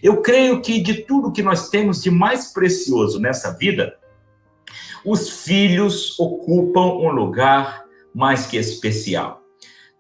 Eu creio que de tudo que nós temos de mais precioso nessa vida, os filhos ocupam um lugar mais que especial.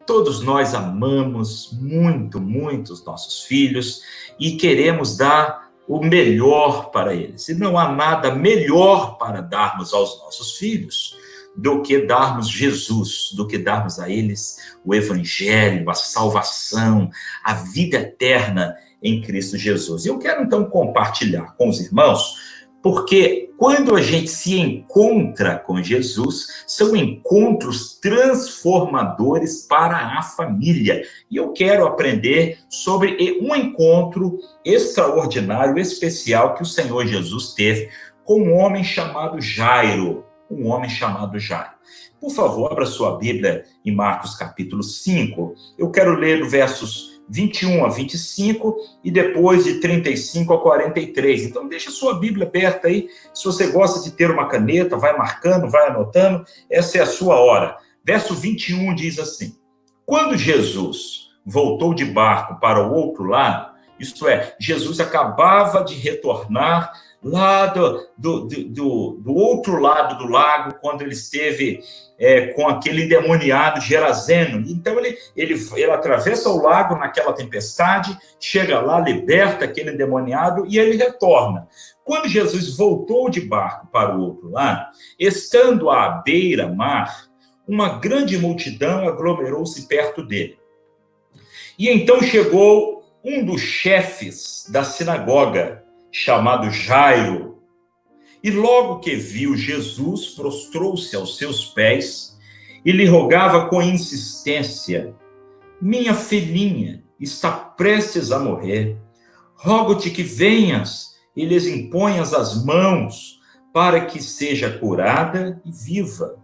Todos nós amamos muito, muito os nossos filhos e queremos dar o melhor para eles. E não há nada melhor para darmos aos nossos filhos do que darmos Jesus, do que darmos a eles o Evangelho, a salvação, a vida eterna em Cristo Jesus. E eu quero então compartilhar com os irmãos, porque quando a gente se encontra com Jesus, são encontros transformadores para a família. E eu quero aprender sobre um encontro extraordinário, especial, que o Senhor Jesus teve com um homem chamado Jairo. Um homem chamado Jairo. Por favor, abra sua Bíblia em Marcos capítulo 5. Eu quero ler do versos 21 a 25 e depois de 35 a 43. Então, deixa a sua Bíblia aberta aí. Se você gosta de ter uma caneta, vai marcando, vai anotando. Essa é a sua hora. Verso 21 diz assim: quando Jesus voltou de barco para o outro lado, isto é, Jesus acabava de retornar lá do outro lado do lago, quando ele esteve com aquele endemoniado Geraseno. Então, ele atravessa o lago naquela tempestade, chega lá, liberta aquele endemoniado e ele retorna. Quando Jesus voltou de barco para o outro lado, estando à beira-mar, uma grande multidão aglomerou-se perto dele. E então chegou um dos chefes da sinagoga, chamado Jairo, e logo que viu Jesus, prostrou-se aos seus pés e lhe rogava com insistência: minha filhinha está prestes a morrer, rogo-te que venhas e lhes imponhas as mãos para que seja curada e viva.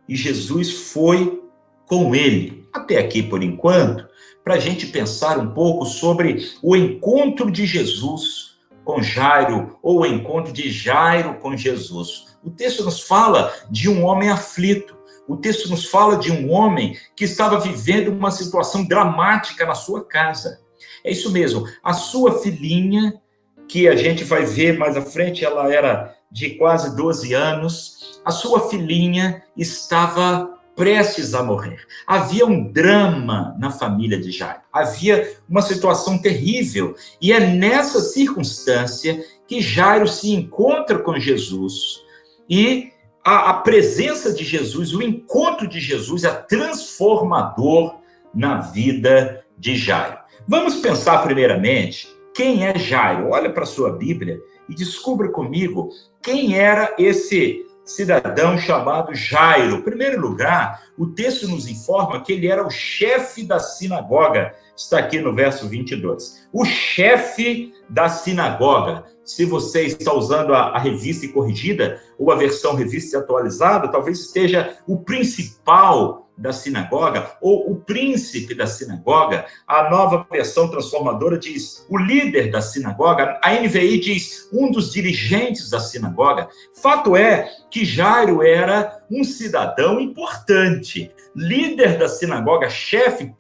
E Jesus foi com ele. Até aqui, por enquanto, para a gente pensar um pouco sobre o encontro de Jesus com Jairo, ou o encontro de Jairo com Jesus. O texto nos fala de um homem aflito. O texto nos fala de um homem que estava vivendo uma situação dramática na sua casa. É isso mesmo, a sua filhinha, que a gente vai ver mais à frente, ela era de quase 12 anos, a sua filhinha estava prestes a morrer. Havia um drama na família de Jairo. Havia uma situação terrível. E é nessa circunstância que Jairo se encontra com Jesus. E a presença de Jesus, o encontro de Jesus é transformador na vida de Jairo. Vamos pensar primeiramente quem é Jairo. Olha para a sua Bíblia e descubra comigo quem era esse cidadão chamado Jairo. Em primeiro lugar, o texto nos informa que ele era o chefe da sinagoga. Está aqui no verso 22. O chefe da sinagoga. Se você está usando a revista corrigida ou a versão revista atualizada, talvez esteja o principal da sinagoga ou o príncipe da sinagoga. A nova versão transformadora diz o líder da sinagoga. A NVI diz um dos dirigentes da sinagoga. Fato é que Jairo era um cidadão importante, líder da sinagoga, chefe,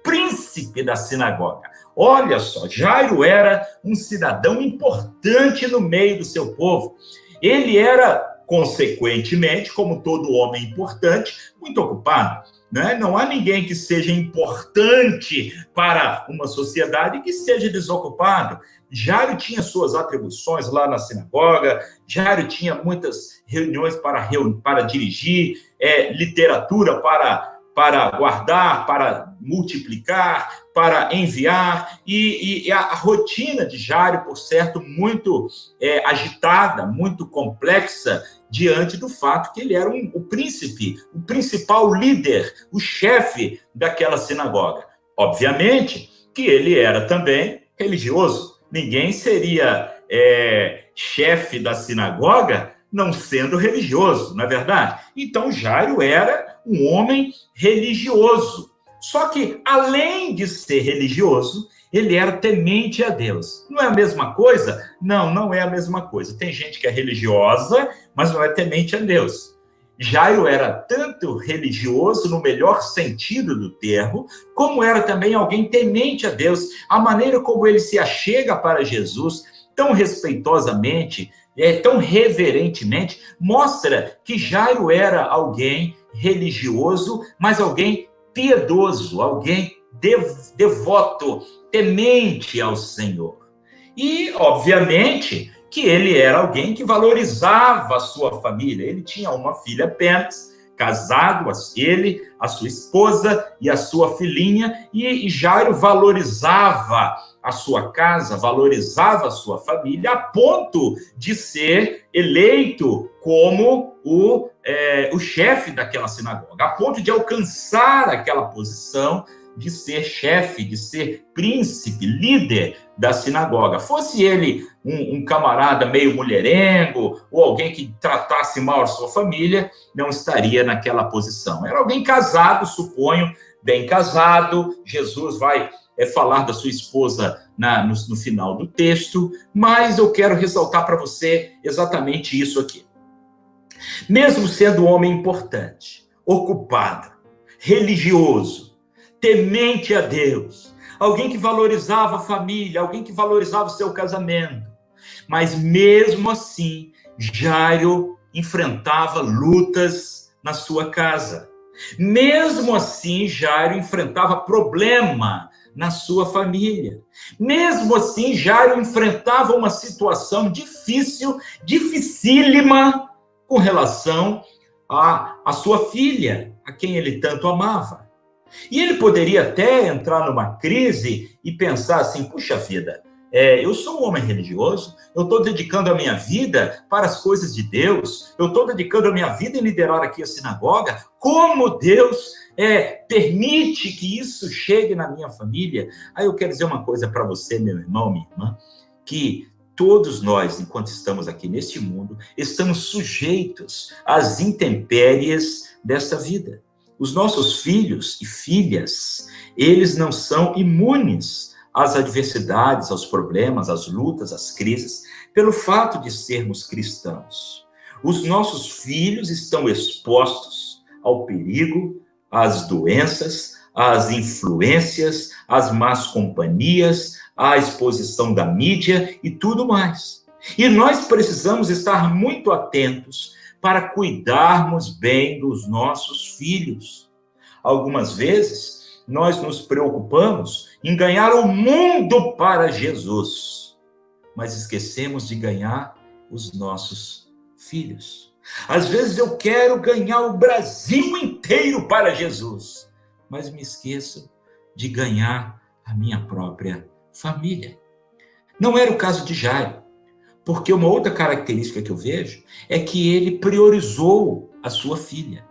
príncipe da sinagoga. Olha só, Jairo era um cidadão importante no meio do seu povo. Ele era, consequentemente, como todo homem importante, muito ocupado. Né? Não há ninguém que seja importante para uma sociedade que esteja desocupado. Jairo tinha suas atribuições lá na sinagoga, Jairo tinha muitas reuniões para dirigir, literatura para guardar, para multiplicar, para enviar, e a rotina de Jairo, por certo, muito agitada, muito complexa, diante do fato que ele era o príncipe, o principal líder, o chefe daquela sinagoga. Obviamente que ele era também religioso. Ninguém seria chefe da sinagoga não sendo religioso, não é verdade? Então, Jairo era um homem religioso. Só que, além de ser religioso, ele era temente a Deus. Não é a mesma coisa? Não, não é a mesma coisa. Tem gente que é religiosa, mas não é temente a Deus. Jairo era tanto religioso, no melhor sentido do termo, como era também alguém temente a Deus. A maneira como ele se achega para Jesus, tão respeitosamente, tão reverentemente, mostra que Jairo era alguém religioso, mas alguém piedoso, alguém devoto, temente ao Senhor. E, obviamente, que ele era alguém que valorizava a sua família. Ele tinha uma filha apenas, casado, ele, a sua esposa e a sua filhinha, e Jairo valorizava a sua casa, valorizava a sua família, a ponto de ser eleito como o chefe daquela sinagoga, a ponto de alcançar aquela posição de ser chefe, de ser príncipe, líder da sinagoga. Fosse ele um camarada meio mulherengo, ou alguém que tratasse mal a sua família, não estaria naquela posição. Era alguém casado, suponho, bem casado. Jesus vai falar da sua esposa no final do texto, mas eu quero ressaltar para você exatamente isso aqui. Mesmo sendo um homem importante, ocupado, religioso, temente a Deus, alguém que valorizava a família, alguém que valorizava o seu casamento, mas mesmo assim, Jairo enfrentava lutas na sua casa. Mesmo assim, Jairo enfrentava problema na sua família. Mesmo assim, Jairo enfrentava uma situação difícil, dificílima, com relação à sua filha, a quem ele tanto amava. E ele poderia até entrar numa crise e pensar assim, puxa vida, eu sou um homem religioso, eu estou dedicando a minha vida para as coisas de Deus, eu estou dedicando a minha vida em liderar aqui a sinagoga, como Deus permite que isso chegue na minha família? Aí eu quero dizer uma coisa para você, meu irmão, minha irmã, que todos nós, enquanto estamos aqui neste mundo, estamos sujeitos às intempéries desta vida. Os nossos filhos e filhas, eles não são imunes às adversidades, aos problemas, às lutas, às crises, pelo fato de sermos cristãos. Os nossos filhos estão expostos ao perigo, às doenças, às influências, às más companhias, à exposição da mídia e tudo mais. E nós precisamos estar muito atentos para cuidarmos bem dos nossos filhos. Algumas vezes, nós nos preocupamos em ganhar o mundo para Jesus, mas esquecemos de ganhar os nossos filhos. Às vezes eu quero ganhar o Brasil inteiro para Jesus, mas me esqueço de ganhar a minha própria família. Não era o caso de Jairo. Porque uma outra característica que eu vejo é que ele priorizou a sua filha.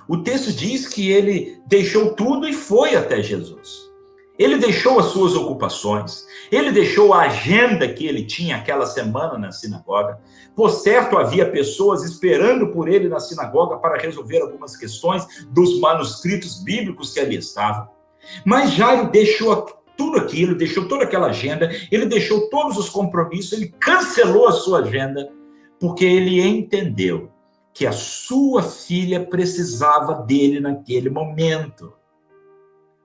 O texto diz que ele deixou tudo e foi até Jesus. Ele deixou as suas ocupações, ele deixou a agenda que ele tinha aquela semana na sinagoga. Por certo, havia pessoas esperando por ele na sinagoga para resolver algumas questões dos manuscritos bíblicos que ali estavam. Mas Jairo deixou tudo aquilo, deixou toda aquela agenda, ele deixou todos os compromissos, ele cancelou a sua agenda, porque ele entendeu que a sua filha precisava dele naquele momento.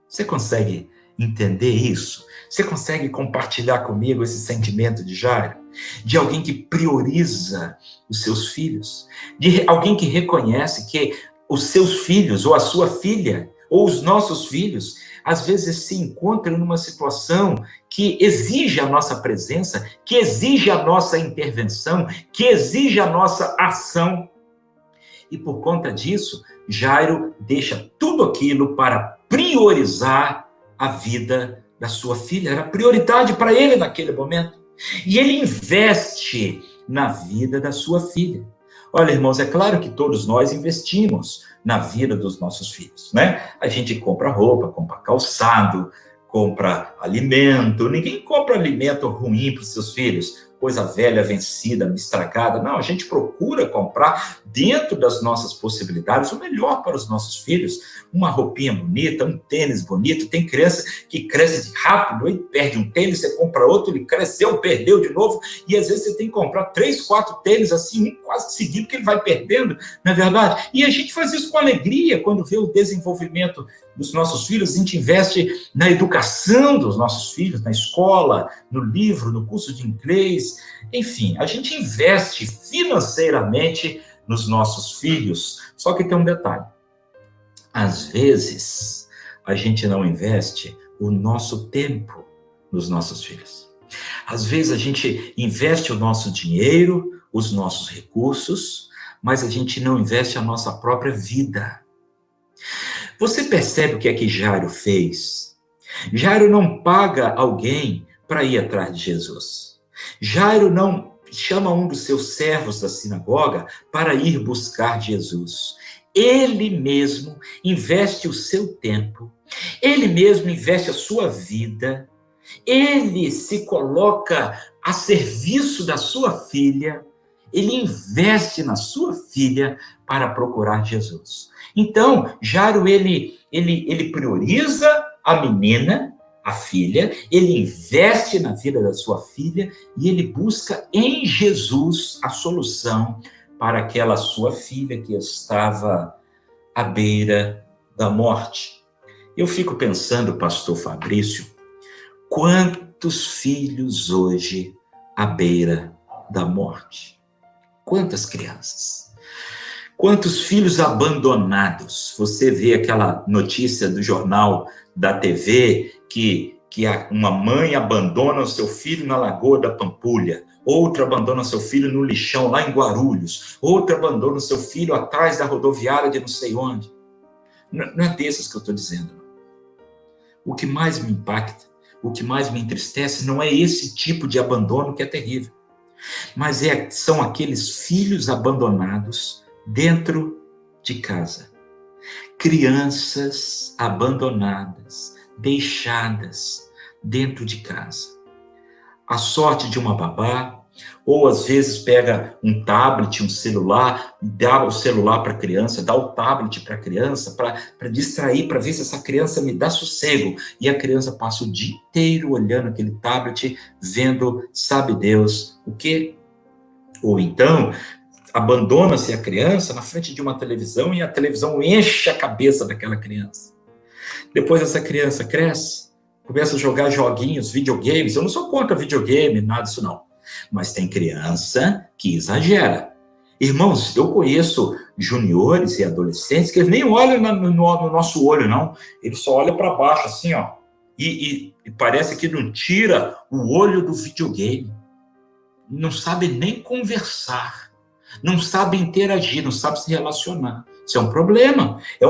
Você consegue entender isso? Você consegue compartilhar comigo esse sentimento de Jairo? De alguém que prioriza os seus filhos? De alguém que reconhece que os seus filhos, ou a sua filha, ou os nossos filhos, às vezes se encontram numa situação que exige a nossa presença, que exige a nossa intervenção, que exige a nossa ação. E por conta disso, Jairo deixa tudo aquilo para priorizar a vida da sua filha. Era prioridade para ele naquele momento. E ele investe na vida da sua filha. Olha, irmãos, é claro que todos nós investimos na vida dos nossos filhos, né? A gente compra roupa, compra calçado, compra alimento. Ninguém compra alimento ruim para os seus filhos. coisa velha, vencida, estragada. Não, a gente procura comprar dentro das nossas possibilidades o melhor para os nossos filhos. Uma roupinha bonita, um tênis bonito. Tem criança que cresce rápido e perde um tênis, você compra outro, ele cresceu, perdeu de novo, e às vezes você tem que comprar 3, 4 tênis assim, um quase seguido, que ele vai perdendo, não é verdade? E a gente faz isso com alegria quando vê o desenvolvimento dos nossos filhos. A gente investe na educação dos nossos filhos, na escola, no livro, no curso de inglês, enfim, a gente investe financeiramente nos nossos filhos. Só que tem um detalhe: às vezes a gente não investe o nosso tempo nos nossos filhos. Às vezes a gente investe o nosso dinheiro, os nossos recursos, mas a gente não investe a nossa própria vida. Você percebe o que é que Jairo fez? Jairo não paga alguém para ir atrás de Jesus. Jairo não chama um dos seus servos da sinagoga para ir buscar Jesus. Ele mesmo investe o seu tempo, ele mesmo investe a sua vida, ele se coloca a serviço da sua filha, ele investe na sua filha para procurar Jesus. Então, Jairo, ele prioriza a menina, a filha, ele investe na vida da sua filha e ele busca em Jesus a solução para aquela sua filha que estava à beira da morte. Eu fico pensando, pastor Fabrício, quantos filhos hoje à beira da morte? Quantas crianças? Quantos filhos abandonados? Você vê aquela notícia do jornal, da TV, que uma mãe abandona o seu filho na Lagoa da Pampulha, outra abandona o seu filho no lixão, lá em Guarulhos, outra abandona o seu filho atrás da rodoviária de não sei onde. Não é desses que eu estou dizendo. Não. O que mais me impacta, o que mais me entristece, não é esse tipo de abandono que é terrível, mas são aqueles filhos abandonados dentro de casa. Crianças abandonadas, deixadas dentro de casa. A sorte de uma babá, ou às vezes pega um tablet, um celular, dá o celular para a criança, dá o tablet para a criança, para distrair, para ver se essa criança me dá sossego. E a criança passa o dia inteiro olhando aquele tablet, vendo, sabe Deus o quê? Ou então, abandona-se a criança na frente de uma televisão e a televisão enche a cabeça daquela criança. Depois essa criança cresce, começa a jogar joguinhos, videogames. Eu não sou contra videogame, nada disso não. Mas tem criança que exagera. Irmãos, eu conheço juniores e adolescentes que eles nem olham no nosso olho, não. Eles só olham para baixo, assim, ó. E parece que não tira o olho do videogame. Não sabe nem conversar. Não sabe interagir, não sabe se relacionar. Isso é um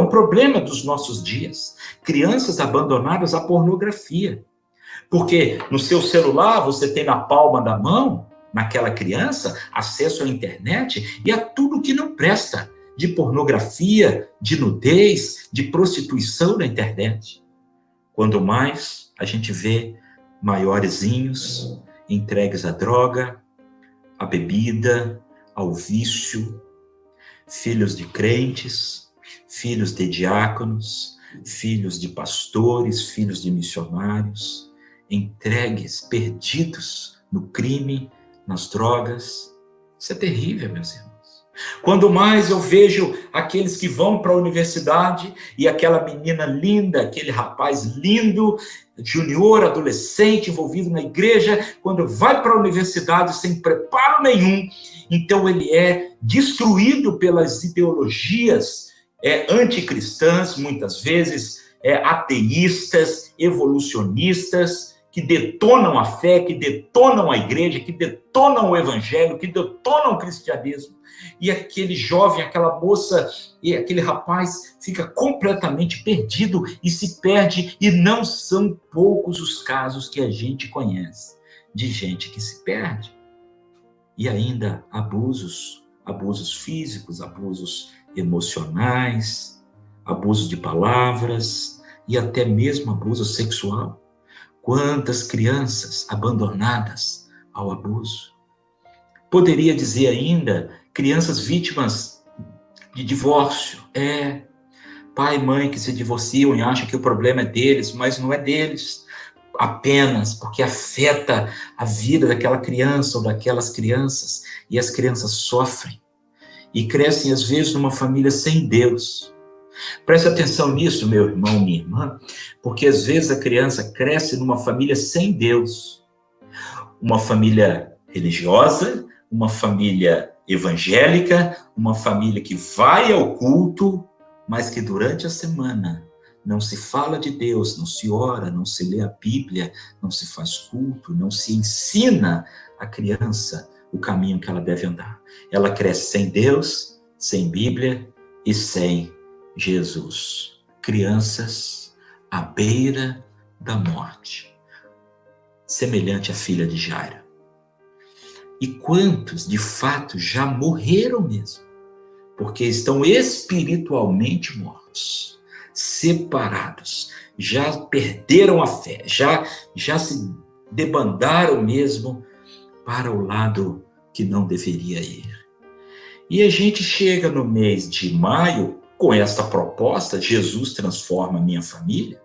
problema dos nossos dias. Crianças abandonadas à pornografia. Porque no seu celular você tem na palma da mão, naquela criança, acesso à internet e a tudo que não presta, de pornografia, de nudez, de prostituição na internet. Quando mais a gente vê maiorzinhos entregues à droga, à bebida, ao vício, filhos de crentes, filhos de diáconos, filhos de pastores, filhos de missionários, entregues, perdidos no crime, nas drogas. Isso é terrível, meus irmãos. Quando mais eu vejo aqueles que vão para a universidade e aquela menina linda, aquele rapaz lindo, junior, adolescente, envolvido na igreja, quando vai para a universidade sem preparo nenhum, então ele é destruído pelas ideologias anticristãs, muitas vezes ateístas, evolucionistas, que detonam a fé, que detonam a igreja, que detonam o evangelho, que detonam o cristianismo. E aquele jovem, aquela moça e aquele rapaz fica completamente perdido e se perde, e não são poucos os casos que a gente conhece de gente que se perde. E ainda abusos físicos, abusos emocionais, abuso de palavras e até mesmo abuso sexual. Quantas crianças abandonadas ao abuso? Poderia dizer ainda, crianças vítimas de divórcio. Pai e mãe que se divorciam e acham que o problema é deles, mas não é deles. Apenas porque afeta a vida daquela criança ou daquelas crianças. E as crianças sofrem. E crescem, às vezes, numa família sem Deus. Preste atenção nisso, meu irmão, minha irmã, porque às vezes a criança cresce numa família sem Deus. Uma família religiosa, uma família evangélica, uma família que vai ao culto, mas que durante a semana não se fala de Deus, não se ora, não se lê a Bíblia, não se faz culto, não se ensina a criança o caminho que ela deve andar. Ela cresce sem Deus, sem Bíblia e sem Jesus. Crianças à beira da morte, semelhante à filha de Jairo. E quantos, de fato, já morreram mesmo, porque estão espiritualmente mortos, separados, já perderam a fé, já se debandaram mesmo para o lado que não deveria ir. E a gente chega no mês de maio com essa proposta, Jesus transforma a minha família.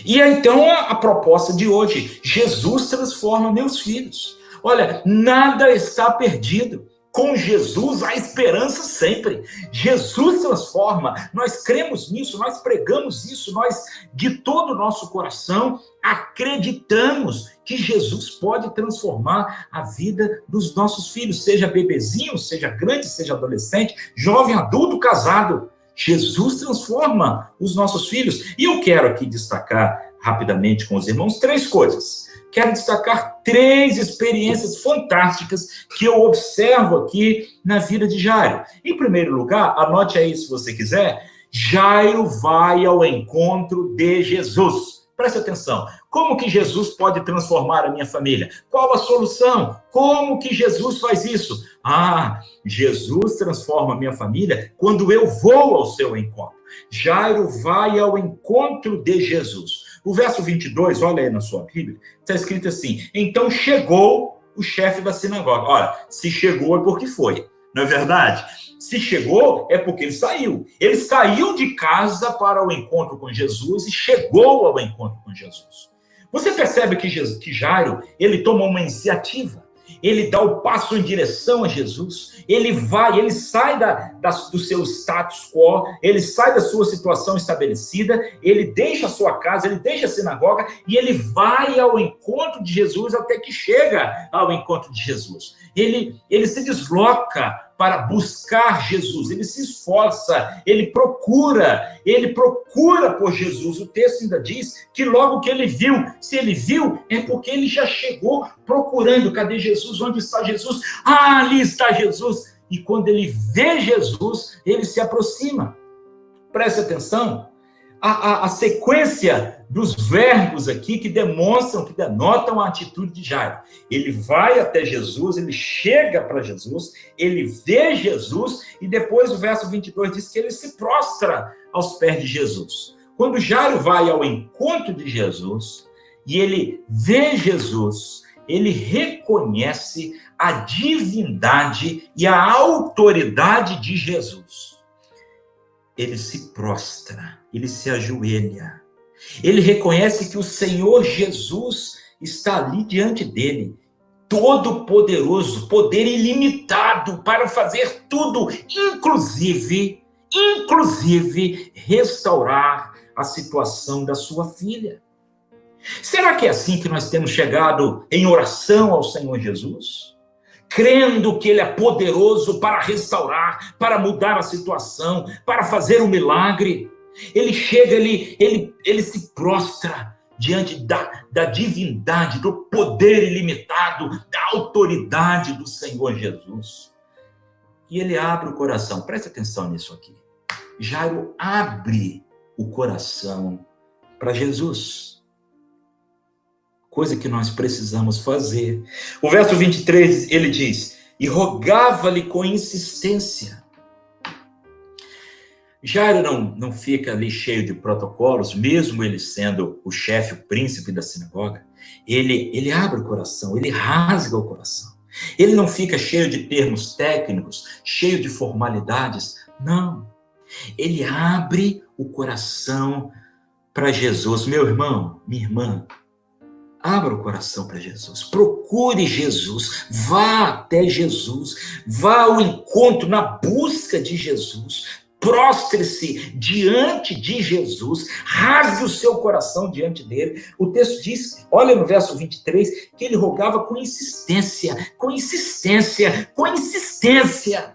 E então a proposta de hoje, Jesus transforma meus filhos. Olha, nada está perdido. Com Jesus há esperança sempre. Jesus transforma. Nós cremos nisso, nós pregamos isso, nós de todo o nosso coração acreditamos que Jesus pode transformar a vida dos nossos filhos, seja bebezinho, seja grande, seja adolescente, jovem, adulto, casado. Jesus transforma os nossos filhos. E eu quero aqui destacar rapidamente com os irmãos 3 coisas. Quero destacar 3 experiências fantásticas que eu observo aqui na vida de Jairo. Em primeiro lugar, anote aí se você quiser, Jairo vai ao encontro de Jesus. Preste atenção, como que Jesus pode transformar a minha família? Qual a solução? Como que Jesus faz isso? Jesus transforma a minha família quando eu vou ao seu encontro. Jairo vai ao encontro de Jesus. O verso 22, olha aí na sua Bíblia, está escrito assim, então chegou o chefe da sinagoga. Olha, se chegou é porque foi, não é verdade? Se chegou é porque ele saiu. Ele saiu de casa para o encontro com Jesus e chegou ao encontro com Jesus. Você percebe que Jairo, ele toma uma iniciativa. Ele dá o passo em direção a Jesus, ele sai do seu status quo, ele sai da sua situação estabelecida, ele deixa a sua casa, ele deixa a sinagoga e ele vai ao encontro de Jesus até que chega ao encontro de Jesus. Ele se desloca para buscar Jesus, ele se esforça, ele procura por Jesus. O texto ainda diz que logo que ele viu, se ele viu, é porque ele já chegou procurando. Cadê Jesus? Onde está Jesus? Ali está Jesus. E quando ele vê Jesus, ele se aproxima. Preste atenção, a sequência dos verbos aqui que denotam a atitude de Jairo. Ele vai até Jesus, ele chega para Jesus, ele vê Jesus, e depois o verso 22 diz que ele se prostra aos pés de Jesus. Quando Jairo vai ao encontro de Jesus, e ele vê Jesus, ele reconhece a divindade e a autoridade de Jesus. Ele se prostra, ele se ajoelha. Ele reconhece que o Senhor Jesus está ali diante dele, todo-poderoso, poder ilimitado para fazer tudo, inclusive restaurar a situação da sua filha. Será que é assim que nós temos chegado em oração ao Senhor Jesus? Crendo que ele é poderoso para restaurar, para mudar a situação, para fazer um milagre. Ele chega, ele se prostra diante da divindade, do poder ilimitado, da autoridade do Senhor Jesus. E ele abre o coração. Preste atenção nisso aqui. Jairo abre o coração para Jesus. Coisa que nós precisamos fazer. O verso 23, ele diz, e rogava-lhe com insistência. Jairo não fica ali cheio de protocolos, mesmo ele sendo o chefe, o príncipe da sinagoga. Ele abre o coração, ele rasga o coração. Ele não fica cheio de termos técnicos, cheio de formalidades. Não. Ele abre o coração para Jesus. Meu irmão, minha irmã, abra o coração para Jesus. Procure Jesus. Vá até Jesus. Vá ao encontro, na busca de Jesus. Prostre-se diante de Jesus, rasgue o seu coração diante dele. O texto diz, olha no verso 23, que ele rogava com insistência, com insistência, com insistência.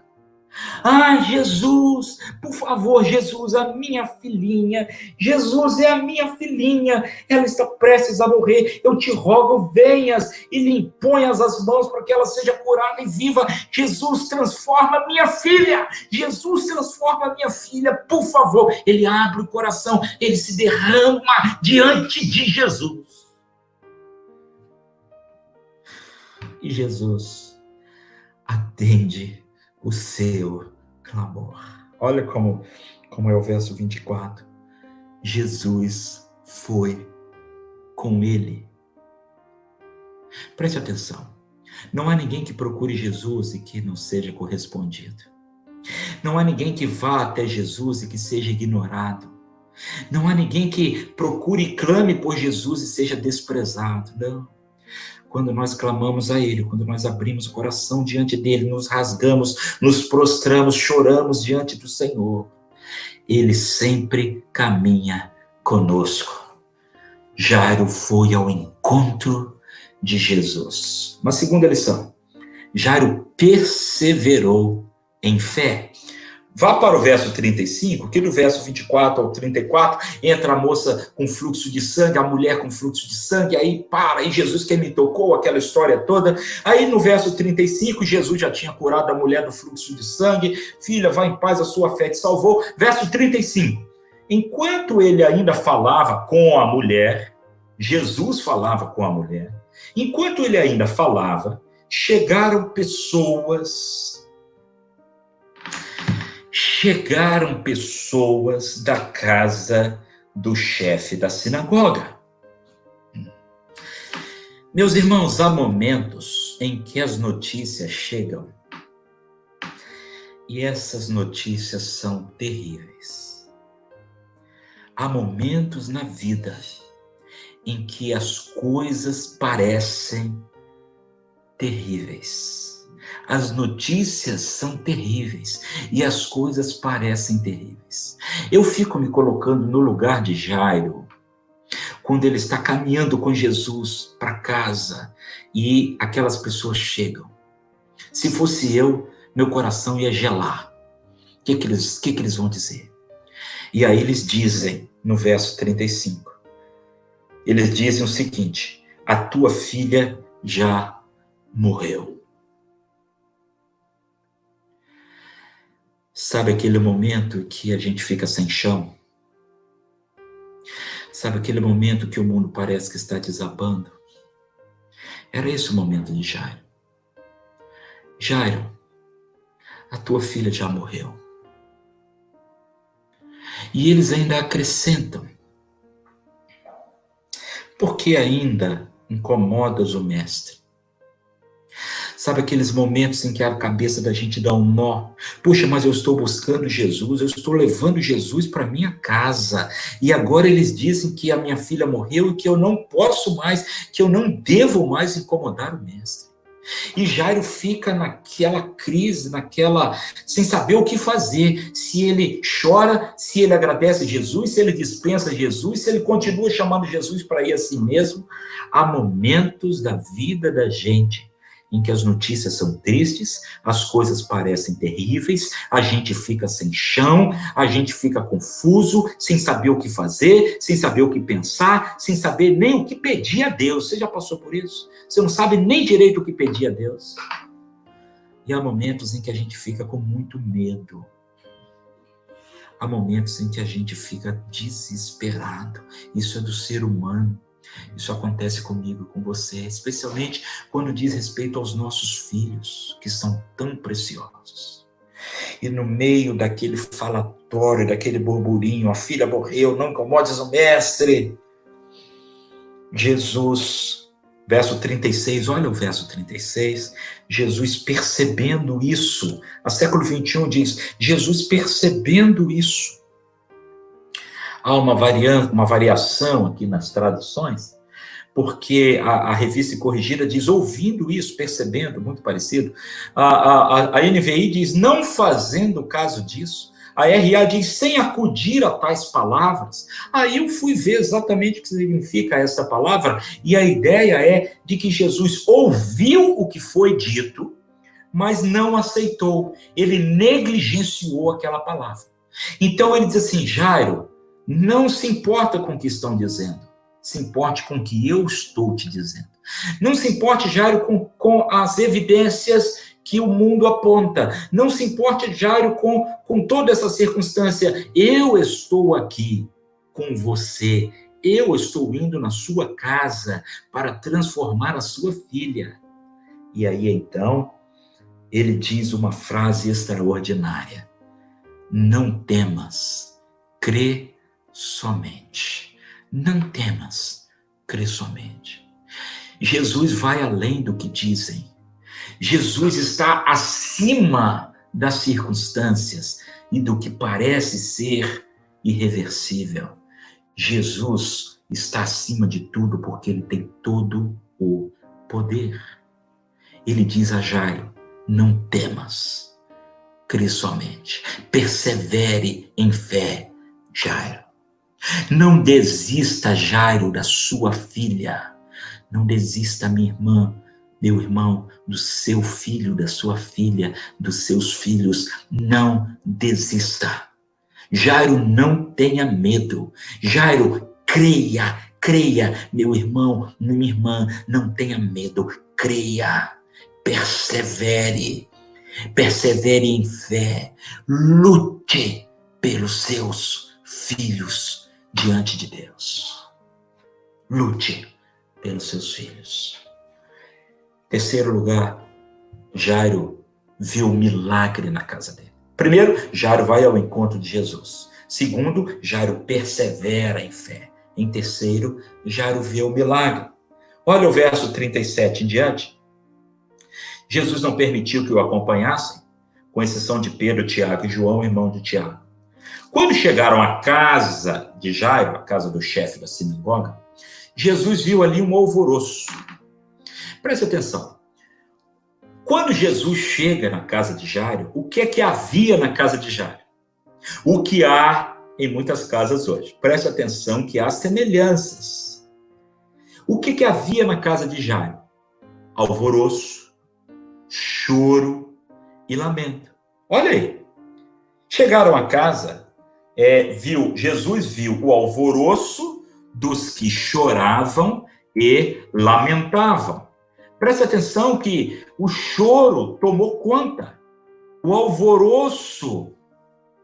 Ah, Jesus, por favor, Jesus, a minha filhinha, Jesus é a minha filhinha, ela está prestes a morrer, eu te rogo, venhas e lhe imponhas as mãos para que ela seja curada e viva. Jesus, transforma minha filha, Jesus, transforma minha filha, por favor. Ele abre o coração, ele se derrama diante de Jesus. E Jesus atende o seu clamor. Olha como é o verso 24. Jesus foi com ele. Preste atenção. Não há ninguém que procure Jesus e que não seja correspondido. Não há ninguém que vá até Jesus e que seja ignorado. Não há ninguém que procure e clame por Jesus e seja desprezado. Não. Quando nós clamamos a Ele, quando nós abrimos o coração diante dEle, nos rasgamos, nos prostramos, choramos diante do Senhor, Ele sempre caminha conosco. Jairo foi ao encontro de Jesus. Uma segunda lição. Jairo perseverou em fé. Vá para o verso 35, que do verso 24 ao 34, entra a moça com fluxo de sangue, a mulher com fluxo de sangue, aí Jesus que me tocou, aquela história toda. Aí no verso 35, Jesus já tinha curado a mulher do fluxo de sangue. Filha, vá em paz, a sua fé te salvou. Verso 35, enquanto ele ainda falava com a mulher, Jesus falava com a mulher, enquanto ele ainda falava, chegaram pessoas da casa do chefe da sinagoga. Meus irmãos, há momentos em que as notícias chegam e essas notícias são terríveis. Há momentos na vida em que as coisas parecem terríveis. As notícias são terríveis e as coisas parecem terríveis. Eu fico me colocando no lugar de Jairo, quando ele está caminhando com Jesus para casa e aquelas pessoas chegam. Se fosse eu, meu coração ia gelar. O que eles vão dizer? E aí eles dizem, no verso 35, eles dizem o seguinte: a tua filha já morreu. Sabe aquele momento que a gente fica sem chão? Sabe aquele momento que o mundo parece que está desabando? Era esse o momento de Jairo. Jairo, a tua filha já morreu. E eles ainda acrescentam: por que ainda incomodas o mestre? Sabe aqueles momentos em que a cabeça da gente dá um nó? Puxa, mas eu estou buscando Jesus, eu estou levando Jesus para minha casa. E agora eles dizem que a minha filha morreu e que eu não posso mais, que eu não devo mais incomodar o mestre. E Jairo fica naquela crise, sem saber o que fazer. Se ele chora, se ele agradece Jesus, se ele dispensa Jesus, se ele continua chamando Jesus para ir a si mesmo. Há momentos da vida da gente em que as notícias são tristes, as coisas parecem terríveis, a gente fica sem chão, a gente fica confuso, sem saber o que fazer, sem saber o que pensar, sem saber nem o que pedir a Deus. Você já passou por isso? Você não sabe nem direito o que pedir a Deus. E há momentos em que a gente fica com muito medo. Há momentos em que a gente fica desesperado. Isso é do ser humano. Isso acontece comigo, com você, especialmente quando diz respeito aos nossos filhos, que são tão preciosos. E no meio daquele falatório, daquele burburinho, a filha morreu, não incomodes o mestre. Jesus Verso 36, olha o verso 36. Jesus percebendo isso. A século XXI diz, Jesus percebendo isso. Há uma variação aqui nas traduções, porque a Revista Corrigida diz ouvindo isso, percebendo, muito parecido. A NVI diz não fazendo caso disso. A RA diz sem acudir a tais palavras. Aí eu fui ver exatamente o que significa essa palavra, e a ideia é de que Jesus ouviu o que foi dito, mas não aceitou. Ele negligenciou aquela palavra. Então ele diz assim, Jairo, não se importa com o que estão dizendo. Se importe com o que eu estou te dizendo. Não se importe, Jairo, com as evidências que o mundo aponta. Não se importe, Jairo, com toda essa circunstância. Eu estou aqui com você. Eu estou indo na sua casa para transformar a sua filha. E aí, então, ele diz uma frase extraordinária. Não temas, crê somente. Não temas, crê somente. Jesus vai além do que dizem. Jesus está acima das circunstâncias e do que parece ser irreversível. Jesus está acima de tudo porque ele tem todo o poder. Ele diz a Jairo, não temas, crê somente. Persevere em fé, Jairo. Não desista, Jairo, da sua filha. Não desista, minha irmã, meu irmão, do seu filho, da sua filha, dos seus filhos. Não desista. Jairo, não tenha medo. Jairo, creia, meu irmão, minha irmã, não tenha medo. Creia, persevere em fé. Lute pelos seus filhos diante de Deus. Lute pelos seus filhos. Terceiro lugar, Jairo viu um milagre na casa dele. Primeiro, Jairo vai ao encontro de Jesus. Segundo, Jairo persevera em fé. Em terceiro, Jairo vê o milagre. Olha o verso 37 em diante. Jesus não permitiu que o acompanhassem, com exceção de Pedro, Tiago e João, irmão de Tiago. Quando chegaram à casa de Jairo, a casa do chefe da sinagoga, Jesus viu ali um alvoroço. Preste atenção. Quando Jesus chega na casa de Jairo, o que é que havia na casa de Jairo? O que há em muitas casas hoje. Preste atenção que há semelhanças. O que havia na casa de Jairo? Alvoroço, choro e lamento. Olha aí. Chegaram à casa, Jesus viu o alvoroço dos que choravam e lamentavam. Preste atenção que o choro tomou conta, o alvoroço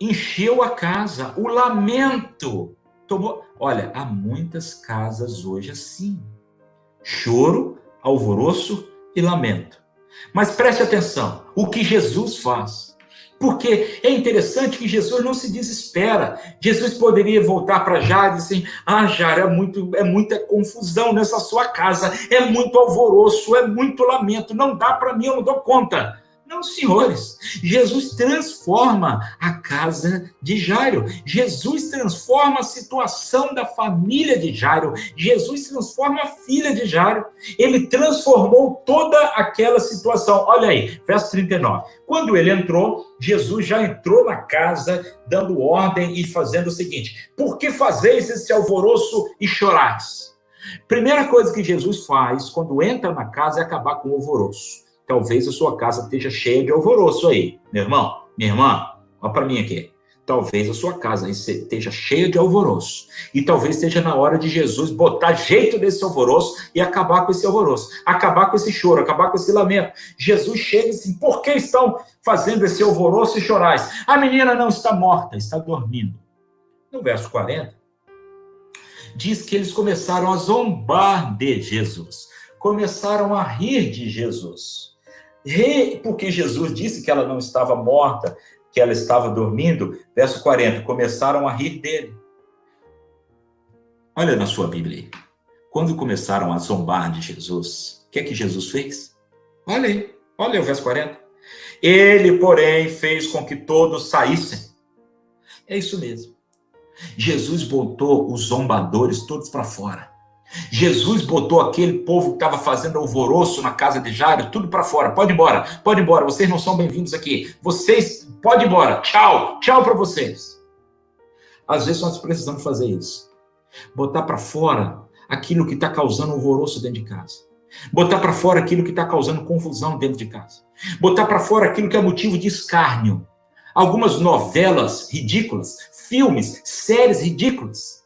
encheu a casa, o lamento tomou... Olha, há muitas casas hoje assim. Choro, alvoroço e lamento. Mas preste atenção, o que Jesus faz. Porque é interessante que Jesus não se desespera. Jesus poderia voltar para Jairo e dizer, Jairo, é muita confusão nessa sua casa, é muito alvoroço, é muito lamento, não dá para mim, eu não dou conta. Não, senhores, Jesus transforma a casa de Jairo, Jesus transforma a situação da família de Jairo, Jesus transforma a filha de Jairo, ele transformou toda aquela situação. Olha aí, verso 39. Quando ele entrou, Jesus já entrou na casa, dando ordem e fazendo o seguinte: por que fazeis esse alvoroço e chorais? Primeira coisa que Jesus faz quando entra na casa é acabar com o alvoroço. Talvez a sua casa esteja cheia de alvoroço aí, meu irmão, minha irmã, olha para mim aqui. Talvez a sua casa esteja cheia de alvoroço. E talvez esteja na hora de Jesus botar jeito nesse alvoroço e acabar com esse alvoroço, acabar com esse choro, acabar com esse lamento. Jesus chega e diz assim, por que estão fazendo esse alvoroço e chorais? A menina não está morta, está dormindo. No verso 40, diz que eles começaram a zombar de Jesus. Começaram a rir de Jesus. Porque Jesus disse que ela não estava morta, que ela estava dormindo. Verso 40, começaram a rir dele. Olha na sua Bíblia aí. Quando começaram a zombar de Jesus, o que é que Jesus fez? Olha aí o verso 40. Ele, porém, fez com que todos saíssem. É isso mesmo. Jesus botou os zombadores todos para fora. Jesus botou aquele povo que estava fazendo alvoroço na casa de Jairo, tudo para fora. Pode ir embora, vocês não são bem-vindos aqui. Vocês, pode ir embora, tchau para vocês. Às vezes nós precisamos fazer isso. Botar para fora aquilo que está causando alvoroço dentro de casa. Botar para fora aquilo que está causando confusão dentro de casa. Botar para fora aquilo que é motivo de escárnio. Algumas novelas ridículas, filmes, séries ridículas.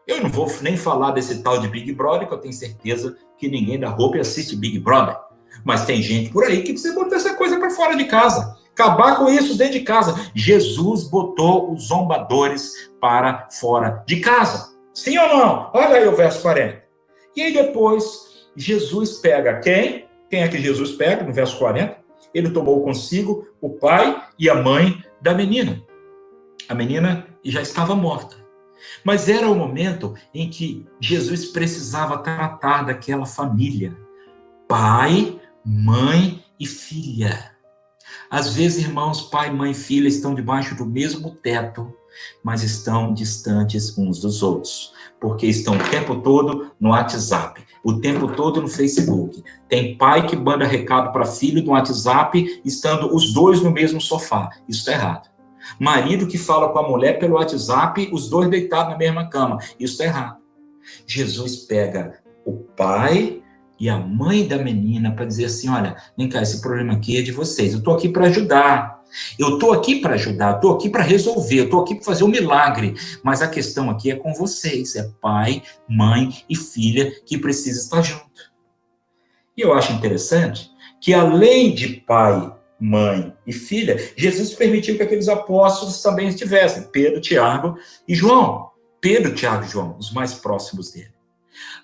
Eu não vou nem falar desse tal de Big Brother, que eu tenho certeza que ninguém da Hope assiste Big Brother. Mas tem gente por aí que precisa botar essa coisa para fora de casa. Acabar com isso dentro de casa. Jesus botou os zombadores para fora de casa. Sim ou não? Olha aí o verso 40. E aí depois, Jesus pega quem? Quem é que Jesus pega no verso 40? Ele tomou consigo o pai e a mãe da menina. A menina já estava morta. Mas era o momento em que Jesus precisava tratar daquela família. Pai, mãe e filha. Às vezes, irmãos, pai, mãe e filha estão debaixo do mesmo teto, mas estão distantes uns dos outros. Porque estão o tempo todo no WhatsApp, o tempo todo no Facebook. Tem pai que manda recado para filho no WhatsApp, estando os dois no mesmo sofá. Isso está errado. Marido que fala com a mulher pelo WhatsApp, os dois deitados na mesma cama. Isso está errado. Jesus pega o pai e a mãe da menina para dizer assim, olha, vem cá, esse problema aqui é de vocês. Eu estou aqui para ajudar. Eu estou aqui para ajudar, eu estou aqui para resolver, eu estou aqui para fazer um milagre. Mas a questão aqui é com vocês. É pai, mãe e filha que precisa estar junto. E eu acho interessante que além de pai, mãe e filha, Jesus permitiu que aqueles apóstolos também estivessem. Pedro, Tiago e João. Pedro, Tiago e João, os mais próximos dele.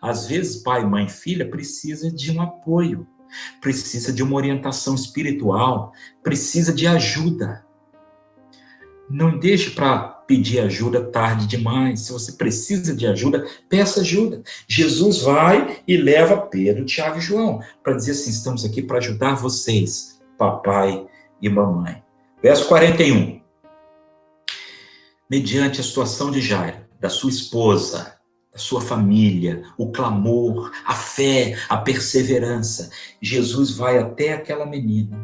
Às vezes, pai, mãe e filha precisa de um apoio, precisa de uma orientação espiritual, precisa de ajuda. Não deixe para pedir ajuda tarde demais. Se você precisa de ajuda, peça ajuda. Jesus vai e leva Pedro, Tiago e João para dizer assim, estamos aqui para ajudar vocês, papai e mamãe. Verso 41. Mediante a situação de Jairo, da sua esposa, da sua família, o clamor, a fé, a perseverança, Jesus vai até aquela menina.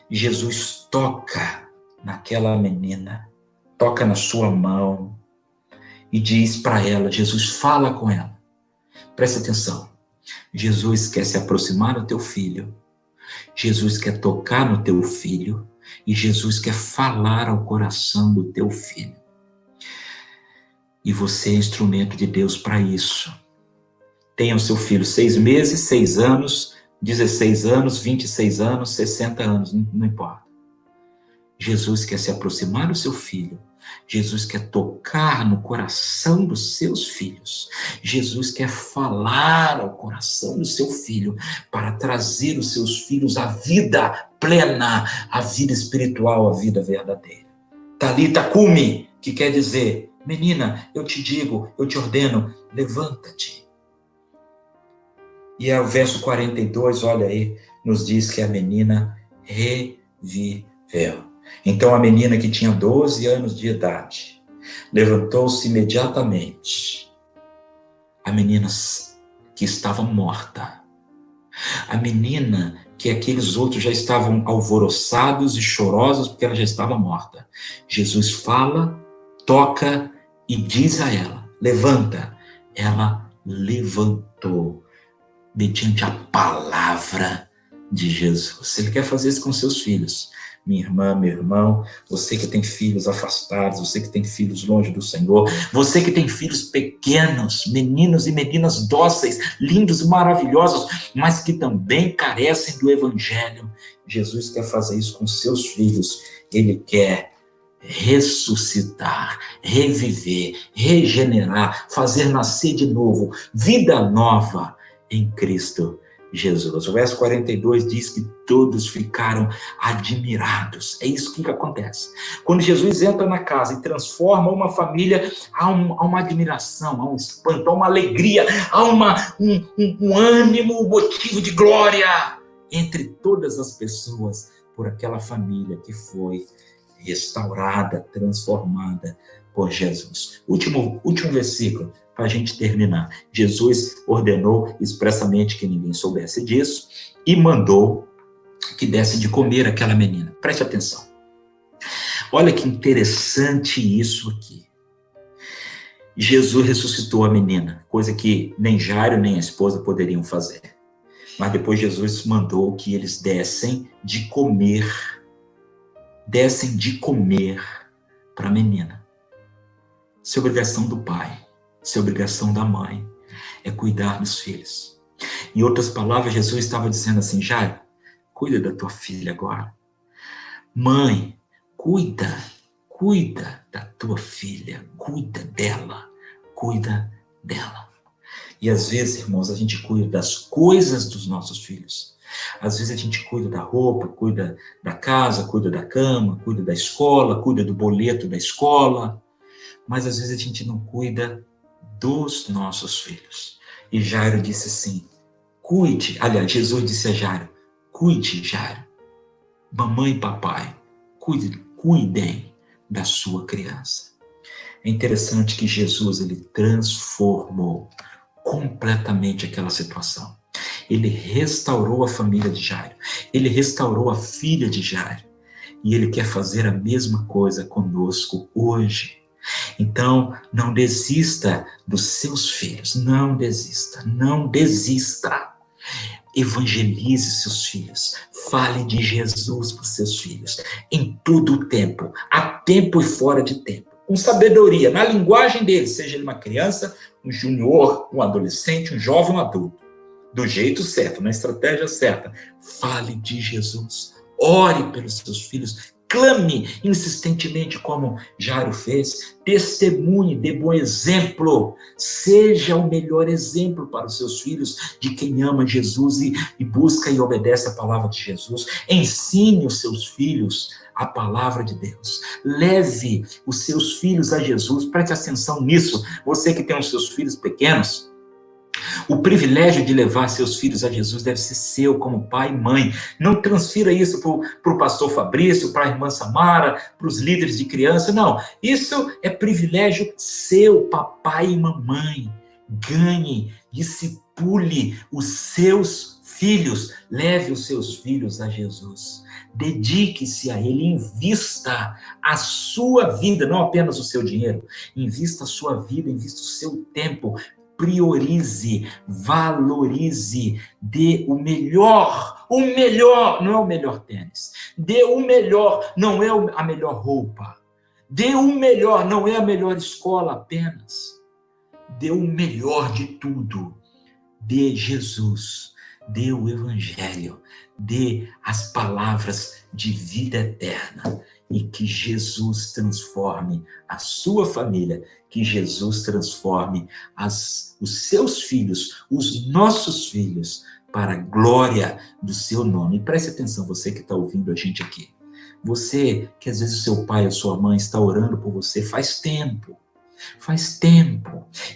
Jesus toca naquela menina, toca na sua mão e diz para ela, Jesus fala com ela. Presta atenção. Jesus quer se aproximar do teu filho. Jesus quer tocar no teu filho e Jesus quer falar ao coração do teu filho. E você é instrumento de Deus para isso. Tenha o seu filho 6 meses, 6 anos, 16 anos, 26 anos, 60 anos, não importa. Jesus quer se aproximar do seu filho. Jesus quer tocar no coração dos seus filhos. Jesus quer falar ao coração do seu filho para trazer os seus filhos à vida plena, à vida espiritual, à vida verdadeira. Talita cumi, que quer dizer, menina, eu te digo, eu te ordeno, levanta-te. E o verso 42, olha aí, nos diz que a menina reviveu. Então a menina que tinha 12 anos de idade, levantou-se imediatamente. A menina que estava morta. A menina que aqueles outros já estavam alvoroçados e chorosos porque ela já estava morta. Jesus fala, toca e diz a ela, levanta. Ela levantou, mediante a palavra de Jesus. Ele quer fazer isso com seus filhos. Minha irmã, meu irmão, você que tem filhos afastados, você que tem filhos longe do Senhor, você que tem filhos pequenos, meninos e meninas dóceis, lindos e maravilhosos, mas que também carecem do Evangelho. Jesus quer fazer isso com seus filhos. Ele quer ressuscitar, reviver, regenerar, fazer nascer de novo, vida nova em Cristo Jesus. O verso 42 diz que todos ficaram admirados. É isso que acontece. Quando Jesus entra na casa e transforma uma família, há uma admiração, há um espanto, há uma alegria, há um ânimo, um motivo de glória entre todas as pessoas por aquela família que foi restaurada, transformada por Jesus. Último versículo, para a gente terminar. Jesus ordenou expressamente que ninguém soubesse disso e mandou que desse de comer aquela menina. Preste atenção. Olha que interessante isso aqui. Jesus ressuscitou a menina, coisa que nem Jairo nem a esposa poderiam fazer. Mas depois Jesus mandou que eles dessem de comer para a menina. Isso é obrigação do pai, isso é obrigação da mãe, é cuidar dos filhos. Em outras palavras, Jesus estava dizendo assim: Jairo, cuida da tua filha agora. Mãe, cuida da tua filha, cuida dela. E às vezes, irmãos, a gente cuida das coisas dos nossos filhos. Às vezes a gente cuida da roupa, cuida da casa, cuida da cama, cuida da escola, cuida do boleto da escola, mas às vezes a gente não cuida dos nossos filhos. E Jairo disse assim, Jesus disse a Jairo, cuide, Jairo, mamãe e papai, cuidem da sua criança. É interessante que Jesus, ele transformou completamente aquela situação. Ele restaurou a família de Jairo. Ele restaurou a filha de Jairo. E ele quer fazer a mesma coisa conosco hoje. Então, não desista dos seus filhos. Não desista. Evangelize seus filhos. Fale de Jesus para os seus filhos. Em todo o tempo. A tempo e fora de tempo. Com sabedoria, na linguagem deles. Seja ele uma criança, um junior, um adolescente, um jovem, um adulto. Do jeito certo, na estratégia certa. Fale de Jesus. Ore pelos seus filhos. Clame insistentemente como Jairo fez. Testemunhe, dê bom exemplo. Seja o melhor exemplo para os seus filhos de quem ama Jesus e busca e obedece a palavra de Jesus. Ensine os seus filhos a palavra de Deus. Leve os seus filhos a Jesus. Preste atenção nisso. Você que tem os seus filhos pequenos, o privilégio de levar seus filhos a Jesus deve ser seu como pai e mãe. Não transfira isso para o pastor Fabrício, para a irmã Samara, para os líderes de criança. Não, isso é privilégio seu, papai e mamãe. Ganhe, discipule os seus filhos. Leve os seus filhos a Jesus. Dedique-se a Ele, invista a sua vida, não apenas o seu dinheiro. Invista a sua vida, invista o seu tempo. Priorize, valorize, dê o melhor, não é o melhor tênis, dê o melhor, não é a melhor roupa, dê o melhor, não é a melhor escola apenas, dê o melhor de tudo, dê Jesus, dê o Evangelho, dê as palavras de vida eterna, e que Jesus transforme a sua família, que Jesus transforme os seus filhos, os nossos filhos, para a glória do seu nome. E preste atenção, você que está ouvindo a gente aqui. Você que às vezes o seu pai ou sua mãe está orando por você faz tempo.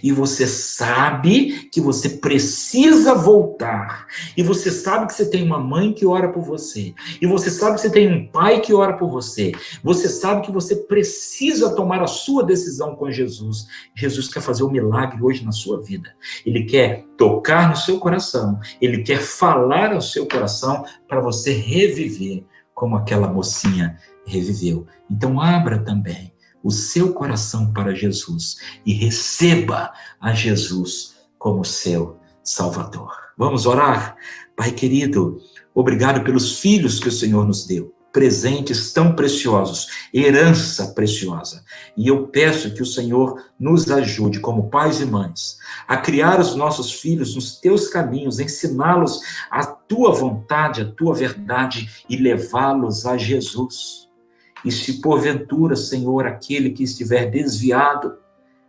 E você sabe que você precisa voltar. E você sabe que você tem uma mãe que ora por você. E você sabe que você tem um pai que ora por você. Você sabe que você precisa tomar a sua decisão com Jesus. Jesus quer fazer um milagre hoje na sua vida. Ele quer tocar no seu coração. Ele quer falar ao seu coração para você reviver como aquela mocinha reviveu. Então abra também o seu coração para Jesus e receba a Jesus como seu Salvador. Vamos orar? Pai querido, obrigado pelos filhos que o Senhor nos deu, presentes tão preciosos, herança preciosa. E eu peço que o Senhor nos ajude, como pais e mães, a criar os nossos filhos nos teus caminhos, ensiná-los a tua vontade, a tua verdade e levá-los a Jesus. E se porventura, Senhor, aquele que estiver desviado,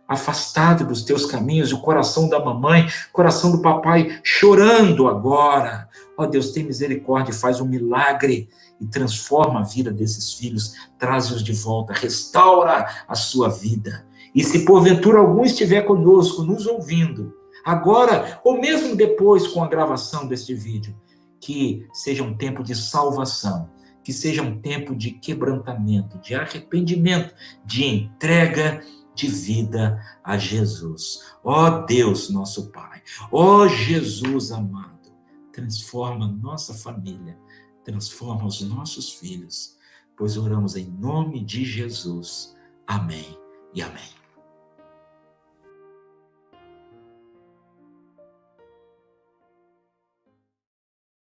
afastado dos teus caminhos, o coração da mamãe, o coração do papai chorando agora. Ó Deus, tem misericórdia, faz um milagre e transforma a vida desses filhos, traz-os de volta, restaura a sua vida. E se porventura algum estiver conosco, nos ouvindo, agora, ou mesmo depois com a gravação deste vídeo, que seja um tempo de salvação, que seja um tempo de quebrantamento, de arrependimento, de entrega de vida a Jesus. Ó Deus, nosso Pai, ó Jesus amado, transforma nossa família, transforma os nossos filhos, pois oramos em nome de Jesus. Amém e amém.